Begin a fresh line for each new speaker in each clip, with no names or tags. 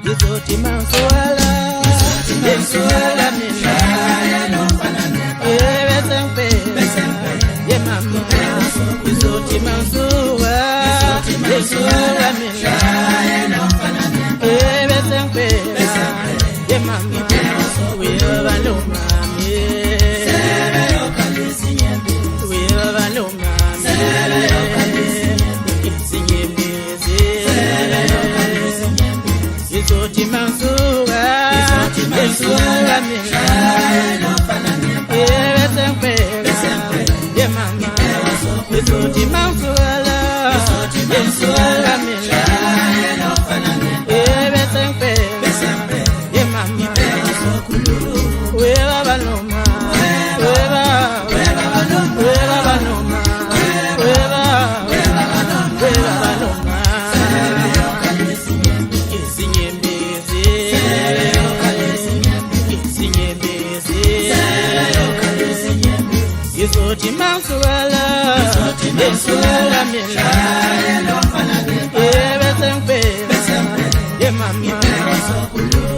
izoti mansuala mansuala mina ye mama izoti mansuala mansuala mina ye mama we abaloma we abaloma izoti mansuala mansuala mina ye mama izoti mansuala mansuala mina ye mama we abaloma we abaloma izoti mansuala mansuala mina ye mama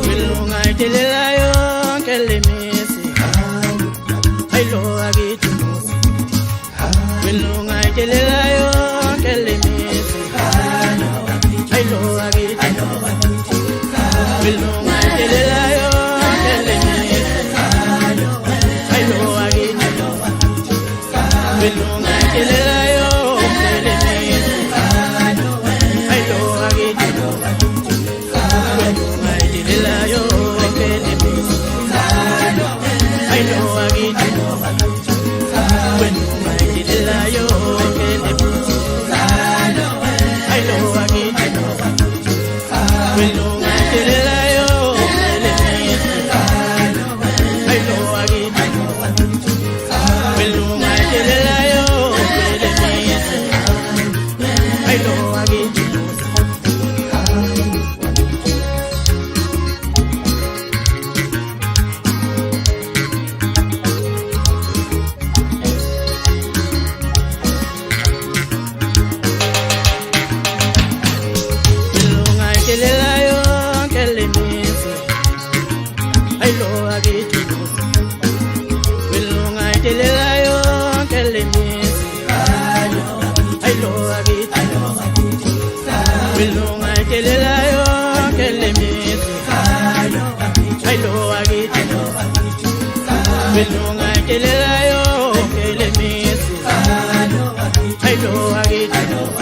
wilunga itelela yonke lemisi ayilo akithi wilunga itelela yonke lemisi ayilo akithi wilunga itelela yonke lemisi ayilo akithi wilunga itelela yonke lemisi ayilo akithi Wilunga itelela yonke lemisi ayilo akithi